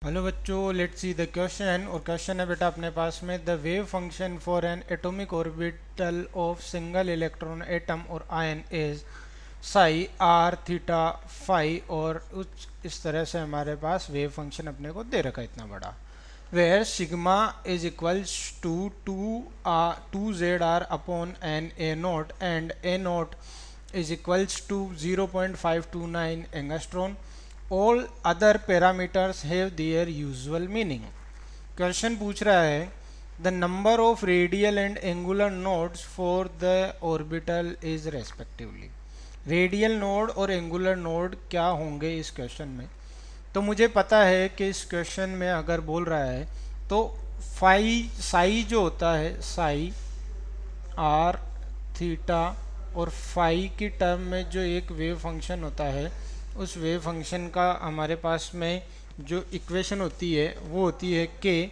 Hello बच्चों, let's see the question. और question है बेटा अपने पास में, the wave function for an atomic orbital of single electron atom और ion is psi r theta phi. और इस तरह से हमारे पास वेव फंक्शन अपने को दे रखा है इतना बड़ा, where sigma is equals to two Z R upon N A naught and A naught is equals to 0.529 angstrom. All other parameters have their usual meaning. Question पूछ रहा है the number of radial and angular nodes for the orbital is respectively. Radial node और angular node क्या होंगे इस question में। तो मुझे पता है कि इस क्वेश्चन में अगर बोल रहा है तो साई जो होता है, साई आर थीटा और फाई की टर्म में जो एक वेव फंक्शन होता है, उस वेव फंक्शन का हमारे पास में जो इक्वेशन होती है वो होती है के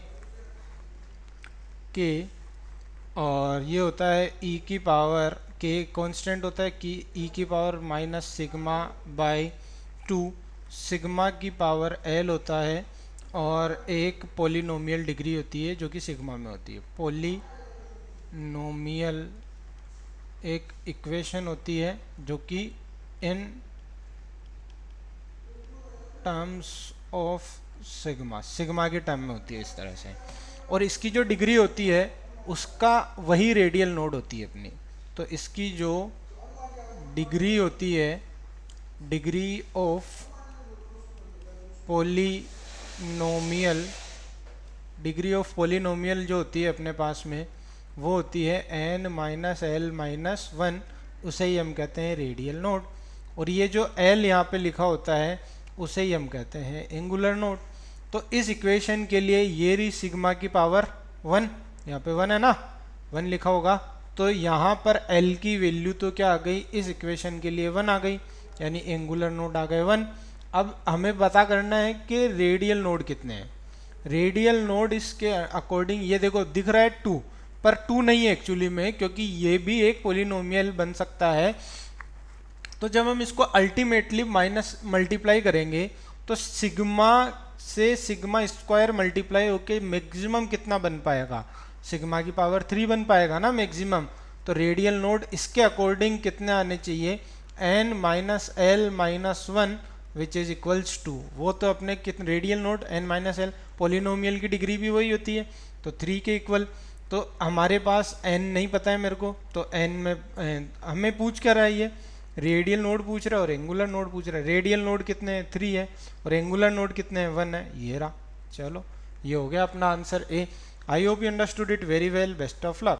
और ये होता है ई की पावर के कांस्टेंट होता है कि ई की power minus sigma bye 2, sigma की पावर एल होता है और एक पोलिनोमियल डिग्री होती है जो कि सिग्मा में होती है। पोलिनोमियल एक इक्वेशन होती है जो कि इन टर्म्स ऑफ सिग्मा के टर्म में होती है इस तरह से, और इसकी जो डिग्री होती है उसका वही रेडियल नोड होती है अपनी। तो इसकी जो डिग्री होती है, degree of polynomial, degree of polynomial जो होती है अपने पास में वो होती है n माइनस एल माइनस 1, उसे ही हम कहते हैं रेडियल नोड। और ये जो l यहाँ पे लिखा होता है उसे ही हम कहते हैं एंगुलर नोड। तो इस इक्वेशन के लिए ये रही सिग्मा की पावर 1, यहाँ पे 1 है ना, 1 लिखा होगा, तो यहाँ पर l की वैल्यू तो क्या आ गई, इस इक्वेशन के लिए 1 आ गई, यानी एंगुलर नोड आ गए 1। अब हमें पता करना है कि रेडियल नोड कितने हैं। रेडियल नोड इसके अकॉर्डिंग ये देखो दिख रहा है 2, पर 2 नहीं है एक्चुअली में, क्योंकि ये भी एक पोलिनोमियल बन सकता है। तो जब हम इसको अल्टीमेटली माइनस मल्टीप्लाई करेंगे तो सिग्मा से सिग्मा स्क्वायर मल्टीप्लाई होके मैक्सिमम कितना बन पाएगा, सिग्मा की पावर 3 बन पाएगा ना मैक्सिमम। तो रेडियल नोड इसके अकॉर्डिंग कितने आने चाहिए, n minus L minus 1 which is equals to, वो तो अपने कितने radial node n minus L, polynomial की डिग्री भी वही होती है तो 3 के इक्वल। तो हमारे पास n नहीं पता है मेरे को, तो n में हमें पूछ क्या रहा है, ये रेडियल नोड पूछ रहा है और एंगुलर नोड पूछ रहा है। रेडियल नोड कितने हैं, 3 है, और एंगुलर नोड कितने हैं, 1 है, ये रहा। चलो ये हो गया अपना answer A. I hope you understood it very well, best of luck.